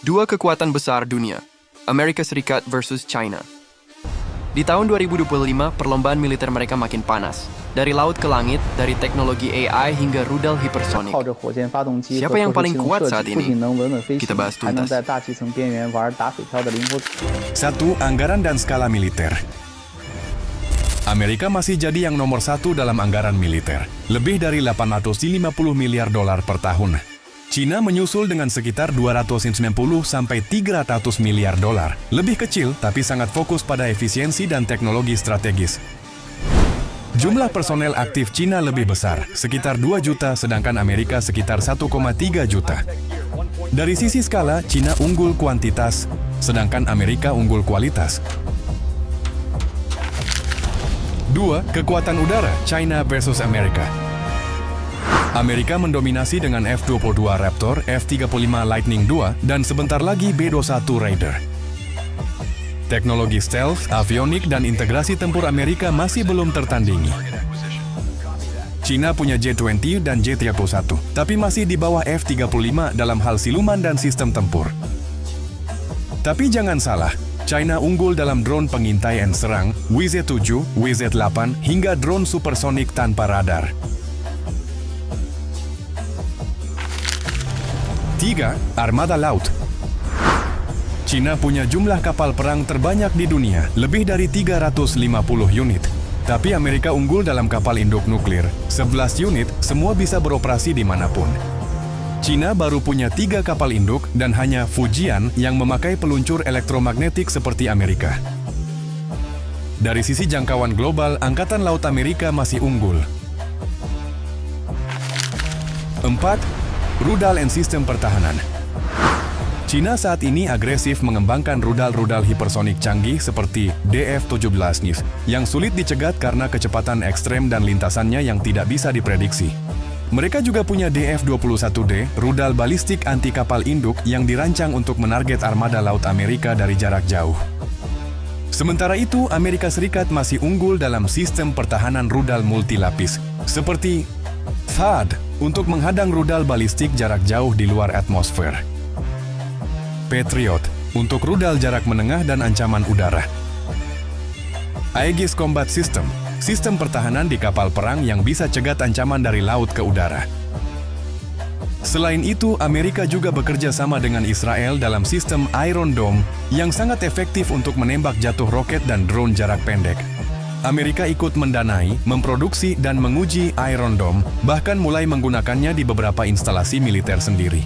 Dua kekuatan besar dunia, Amerika Serikat versus China. Di tahun 2025, perlombaan militer mereka makin panas. Dari laut ke langit, dari teknologi AI hingga rudal hipersonik. Siapa yang paling kuat saat ini? Kita bahas tuntas. 1. Anggaran dan skala militer. Amerika masih jadi yang nomor 1 dalam anggaran militer, lebih dari 850 miliar dolar per tahun. Cina menyusul dengan sekitar 290 sampai 300 miliar dolar. Lebih kecil, tapi sangat fokus pada efisiensi dan teknologi strategis. Jumlah personel aktif Cina lebih besar, sekitar 2 juta, sedangkan Amerika sekitar 1,3 juta. Dari sisi skala, Cina unggul kuantitas, sedangkan Amerika unggul kualitas. 2. Kekuatan udara, China versus Amerika. Amerika mendominasi dengan F-22 Raptor, F-35 Lightning II, dan sebentar lagi B-21 Raider. Teknologi stealth, avionik, dan integrasi tempur Amerika masih belum tertandingi. China punya J-20 dan J-31, tapi masih di bawah F-35 dalam hal siluman dan sistem tempur. Tapi jangan salah, China unggul dalam drone pengintai dan serang, WZ-7, WZ-8, hingga drone supersonik tanpa radar. 3. Armada Laut. Cina punya jumlah kapal perang terbanyak di dunia, lebih dari 350 unit. Tapi Amerika unggul dalam kapal induk nuklir, 11 unit, semua bisa beroperasi dimanapun. Cina baru punya 3 kapal induk dan hanya Fujian yang memakai peluncur elektromagnetik seperti Amerika. Dari sisi jangkauan global, Angkatan Laut Amerika masih unggul. 4. Rudal dan sistem pertahanan. Cina saat ini agresif mengembangkan rudal-rudal hipersonik canggih seperti DF-17 NIS yang sulit dicegat karena kecepatan ekstrem dan lintasannya yang tidak bisa diprediksi. Mereka juga punya DF-21D, rudal balistik anti kapal induk yang dirancang untuk menarget armada laut Amerika dari jarak jauh. Sementara itu, Amerika Serikat masih unggul dalam sistem pertahanan rudal multilapis, seperti THAAD untuk menghadang rudal balistik jarak jauh di luar atmosfer. Patriot untuk rudal jarak menengah dan ancaman udara. Aegis Combat System, sistem pertahanan di kapal perang yang bisa cegat ancaman dari laut ke udara. Selain itu, Amerika juga bekerja sama dengan Israel dalam sistem Iron Dome yang sangat efektif untuk menembak jatuh roket dan drone jarak pendek. Amerika ikut mendanai, memproduksi, dan menguji Iron Dome, bahkan mulai menggunakannya di beberapa instalasi militer sendiri.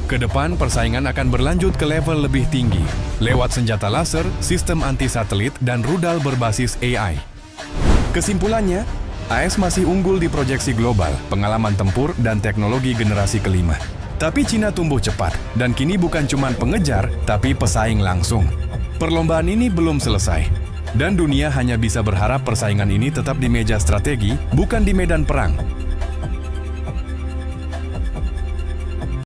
Kedepan, persaingan akan berlanjut ke level lebih tinggi, lewat senjata laser, sistem anti-satelit, dan rudal berbasis AI. Kesimpulannya, AS masih unggul di proyeksi global, pengalaman tempur, dan teknologi generasi kelima. Tapi Cina tumbuh cepat, dan kini bukan cuma pengejar, tapi pesaing langsung. Perlombaan ini belum selesai, dan dunia hanya bisa berharap persaingan ini tetap di meja strategi, bukan di medan perang.